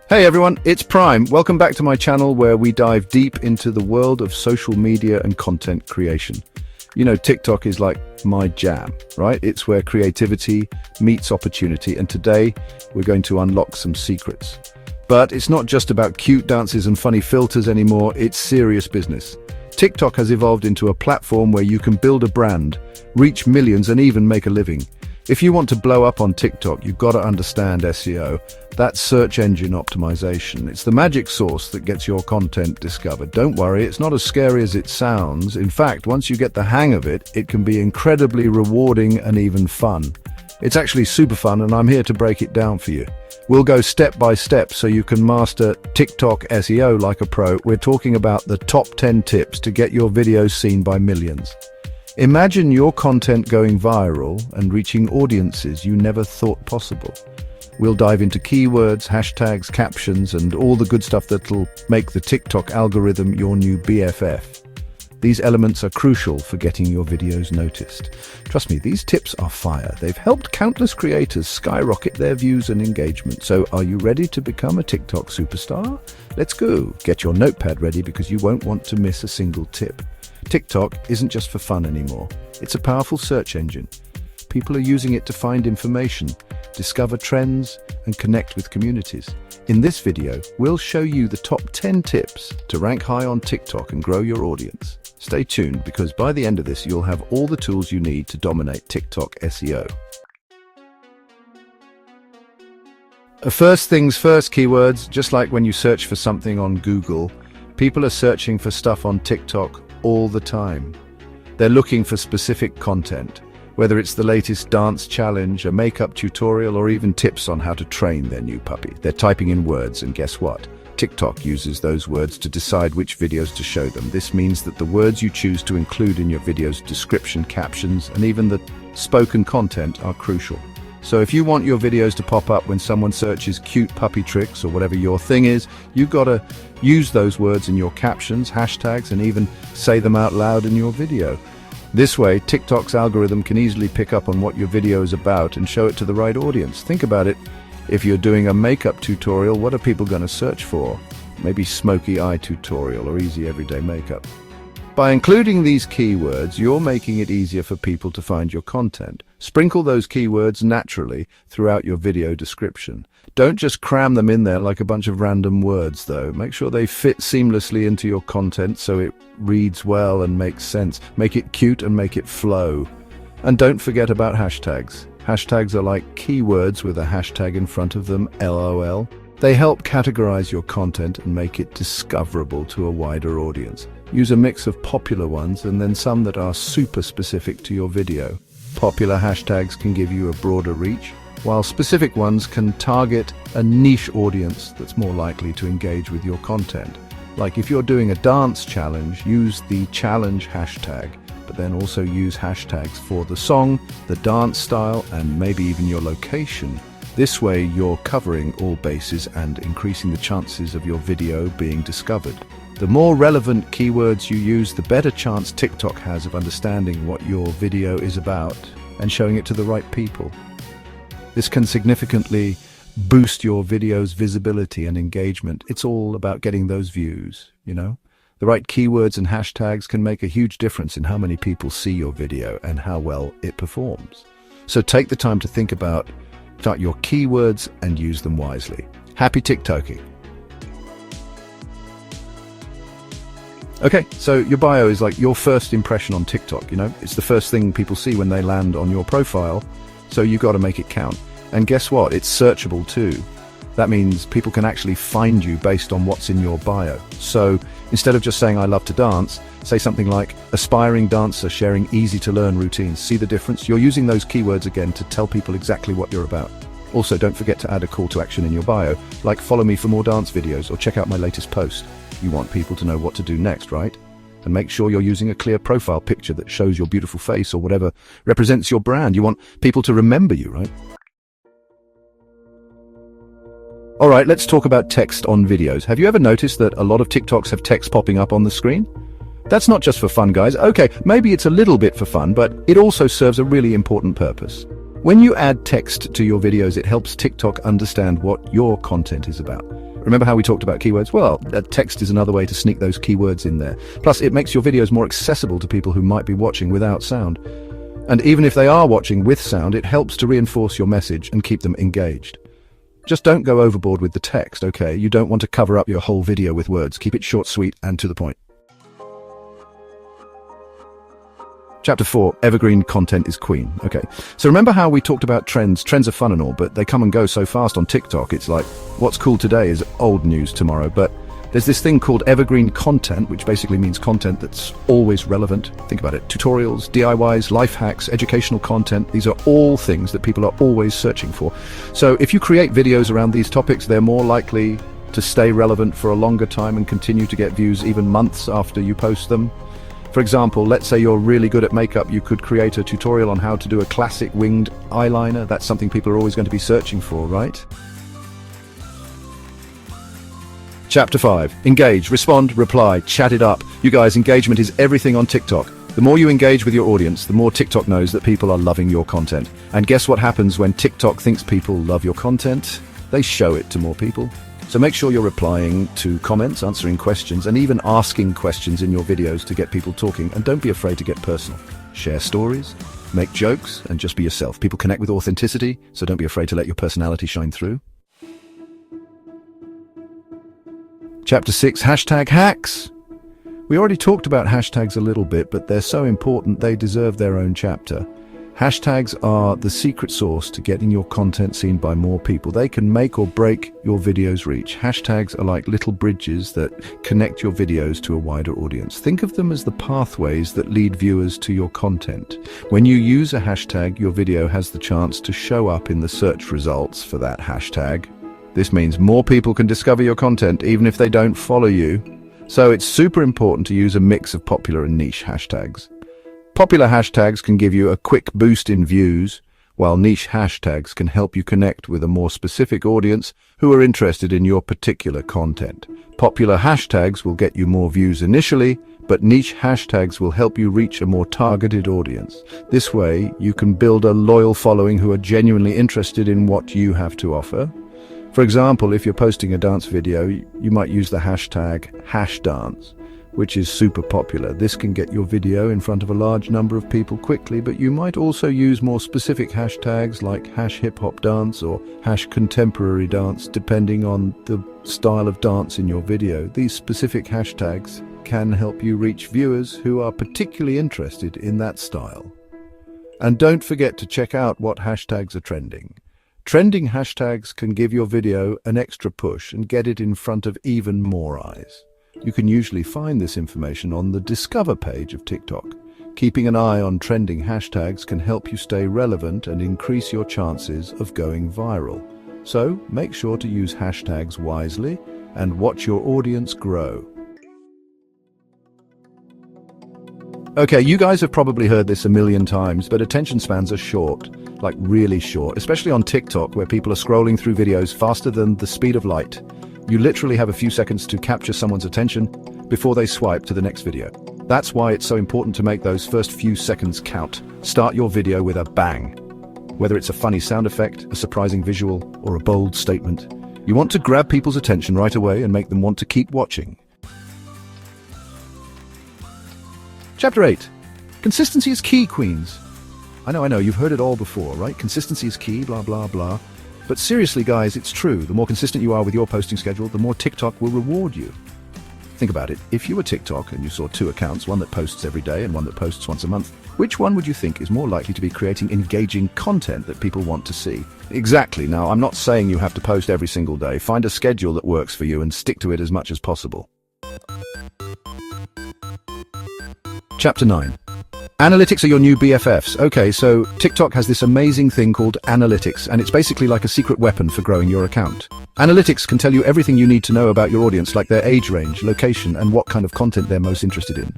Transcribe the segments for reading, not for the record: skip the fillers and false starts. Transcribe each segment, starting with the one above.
Hey everyone, it's Prime. Welcome back to my channel where we dive deep into the world of social media and content creation. You know, TikTok is like my jam, right? It's where creativity meets opportunity, and today we're going to unlock some secrets. But it's not just about cute dances and funny filters anymore, it's serious business. TikTok has evolved into a platform where you can build a brand, reach millions, and even make a living. If you want to blow up on TikTok, you've got to understand SEO. That's search engine optimization. It's the magic sauce that gets your content discovered. Don't worry, it's not as scary as it sounds. In fact, once you get the hang of it, it can be incredibly rewarding and even fun. It's actually super fun, and I'm here to break it down for you. We'll go step by step so you can master TikTok SEO like a pro. We're talking about the top 10 tips to get your videos seen by millions. Imagine your content going viral and reaching audiences you never thought possible. We'll dive into keywords, hashtags, captions, and all the good stuff that'll make the TikTok algorithm your new BFF. These elements are crucial for getting your videos noticed. Trust me, these tips are fire. They've helped countless creators skyrocket their views and engagement. So are you ready to become a TikTok superstar? Let's go. Get your notepad ready because you won't want to miss a single tip. TikTok isn't just for fun anymore. It's a powerful search engine. People are using it to find information, discover trends, and connect with communities. In this video, we'll show you the top 10 tips to rank high on TikTok and grow your audience. Stay tuned because by the end of this, you'll have all the tools you need to dominate TikTok SEO. First things first, keywords. Just like when you search for something on Google, people are searching for stuff on TikTok all the time. They're looking for specific content, whether it's the latest dance challenge, a makeup tutorial, or even tips on how to train their new puppy. They're typing in words, and guess what? TikTok uses those words to decide which videos to show them. This means that the words you choose to include in your video's description, captions, and even the spoken content are crucial. So if you want your videos to pop up when someone searches cute puppy tricks or whatever your thing is, you've got to use those words in your captions, hashtags, and even say them out loud in your video. This way, TikTok's algorithm can easily pick up on what your video is about and show it to the right audience. Think about it. If you're doing a makeup tutorial, what are people going to search for? Maybe smoky eye tutorial or easy everyday makeup. By including these keywords, you're making it easier for people to find your content. Sprinkle those keywords naturally throughout your video description. Don't just cram them in there like a bunch of random words, though. Make sure they fit seamlessly into your content so it reads well and makes sense. Make it cute and make it flow. And don't forget about hashtags. Hashtags are like keywords with a hashtag in front of them, LOL. They help categorize your content and make it discoverable to a wider audience. Use a mix of popular ones and then some that are super specific to your video. Popular hashtags can give you a broader reach, while specific ones can target a niche audience that's more likely to engage with your content. Like if you're doing a dance challenge, use the challenge hashtag, but then also use hashtags for the song, the dance style, and maybe even your location. This way you're covering all bases and increasing the chances of your video being discovered. The more relevant keywords you use, the better chance TikTok has of understanding what your video is about and showing it to the right people. This can significantly boost your video's visibility and engagement. It's all about getting those views, you know? The right keywords and hashtags can make a huge difference in how many people see your video and how well it performs. So take the time to think about your keywords and use them wisely. Happy TikToking! Okay, so your bio is like your first impression on TikTok, you know? It's the first thing people see when they land on your profile, so you got to make it count. And guess what? It's searchable too. That means people can actually find you based on what's in your bio. So instead of just saying I love to dance, say something like aspiring dancer sharing easy to learn routines. See the difference? You're using those keywords again to tell people exactly what you're about. Also, don't forget to add a call to action in your bio, like follow me for more dance videos or check out my latest post. You want people to know what to do next, right? And make sure you're using a clear profile picture that shows your beautiful face or whatever represents your brand. You want people to remember you, right? All right, let's talk about text on videos. Have you ever noticed that a lot of TikToks have text popping up on the screen? That's not just for fun, guys. Okay, maybe it's a little bit for fun, but it also serves a really important purpose. When you add text to your videos, it helps TikTok understand what your content is about. Remember how we talked about keywords? Well, text is another way to sneak those keywords in there. Plus, it makes your videos more accessible to people who might be watching without sound. And even if they are watching with sound, it helps to reinforce your message and keep them engaged. Just don't go overboard with the text, okay? You don't want to cover up your whole video with words. Keep it short, sweet, and to the point. Chapter 4, Evergreen Content is Queen. Okay, so remember how we talked about trends? Trends are fun and all, but they come and go so fast on TikTok. It's like, what's cool today is old news tomorrow. But there's this thing called evergreen content, which basically means content that's always relevant. Think about it. Tutorials, DIYs, life hacks, educational content. These are all things that people are always searching for. So if you create videos around these topics, they're more likely to stay relevant for a longer time and continue to get views even months after you post them. For example, let's say you're really good at makeup. You could create a tutorial on how to do a classic winged eyeliner. That's something people are always going to be searching for, right? Chapter 5. Engage, respond, reply, chat it up. You guys, engagement is everything on TikTok. The more you engage with your audience, the more TikTok knows that people are loving your content. And guess what happens when TikTok thinks people love your content? They show it to more people. So make sure you're replying to comments, answering questions, and even asking questions in your videos to get people talking. And don't be afraid to get personal. Share stories, make jokes, and just be yourself. People connect with authenticity, so don't be afraid to let your personality shine through. Chapter 6, Hashtag Hacks. We already talked about hashtags a little bit, but they're so important they deserve their own chapter. Hashtags are the secret sauce to getting your content seen by more people. They can make or break your video's reach. Hashtags are like little bridges that connect your videos to a wider audience. Think of them as the pathways that lead viewers to your content. When you use a hashtag, your video has the chance to show up in the search results for that hashtag. This means more people can discover your content even if they don't follow you. So it's super important to use a mix of popular and niche hashtags. Popular hashtags can give you a quick boost in views, while niche hashtags can help you connect with a more specific audience who are interested in your particular content. Popular hashtags will get you more views initially, but niche hashtags will help you reach a more targeted audience. This way, you can build a loyal following who are genuinely interested in what you have to offer. For example, if you're posting a dance video, you might use the hashtag #hashdance, which is super popular. This can get your video in front of a large number of people quickly, but you might also use more specific hashtags like #hiphopdance or #contemporary-dance, depending on the style of dance in your video. These specific hashtags can help you reach viewers who are particularly interested in that style. And don't forget to check out what hashtags are trending. Trending hashtags can give your video an extra push and get it in front of even more eyes. You can usually find this information on the Discover page of TikTok. Keeping an eye on trending hashtags can help you stay relevant and increase your chances of going viral. So make sure to use hashtags wisely and watch your audience grow. Okay, you guys have probably heard this a million times, but attention spans are short, like really short, especially on TikTok where people are scrolling through videos faster than the speed of light. You literally have a few seconds to capture someone's attention before they swipe to the next video. That's why it's so important to make those first few seconds count. Start your video with a bang. Whether it's a funny sound effect, a surprising visual, or a bold statement, you want to grab people's attention right away and make them want to keep watching. Chapter 8. Consistency is key, queens. I know, you've heard it all before, right? Consistency is key, blah, blah, blah. But seriously, guys, it's true. The more consistent you are with your posting schedule, the more TikTok will reward you. Think about it. If you were TikTok and you saw two accounts, one that posts every day and one that posts once a month, which one would you think is more likely to be creating engaging content that people want to see? Exactly. Now, I'm not saying you have to post every single day. Find a schedule that works for you and stick to it as much as possible. Chapter 9. Analytics are your new BFFs. Okay, so TikTok has this amazing thing called analytics, and it's basically like a secret weapon for growing your account. Analytics can tell you everything you need to know about your audience, like their age range, location, and what kind of content they're most interested in.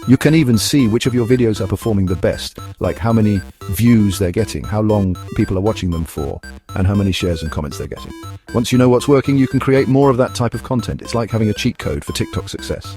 You can even see which of your videos are performing the best, like how many views they're getting, how long people are watching them for, and how many shares and comments they're getting. Once you know what's working, you can create more of that type of content. It's like having a cheat code for TikTok success.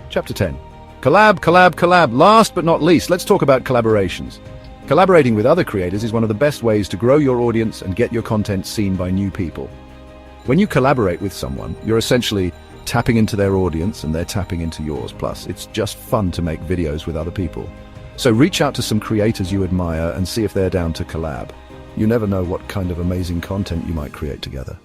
Chapter 10. Collab. Last but not least, let's talk about collaborations. Collaborating with other creators is one of the best ways to grow your audience and get your content seen by new people. When you collaborate with someone, you're essentially tapping into their audience and they're tapping into yours. Plus, it's just fun to make videos with other people. So reach out to some creators you admire and see if they're down to collab. You never know what kind of amazing content you might create together.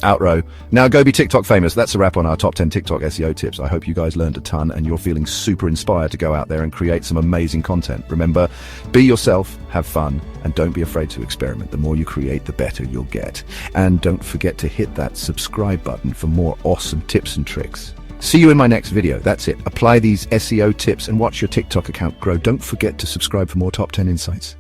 Outro. Now go be TikTok famous. That's a wrap on our top 10 TikTok SEO tips. I hope you guys learned a ton and you're feeling super inspired to go out there and create some amazing content. Remember, be yourself, have fun, and don't be afraid to experiment. The more you create, the better you'll get. And don't forget to hit that subscribe button for more awesome tips and tricks. See you in my next video. That's it. Apply these SEO tips and watch your TikTok account grow. Don't forget to subscribe for more top 10 insights.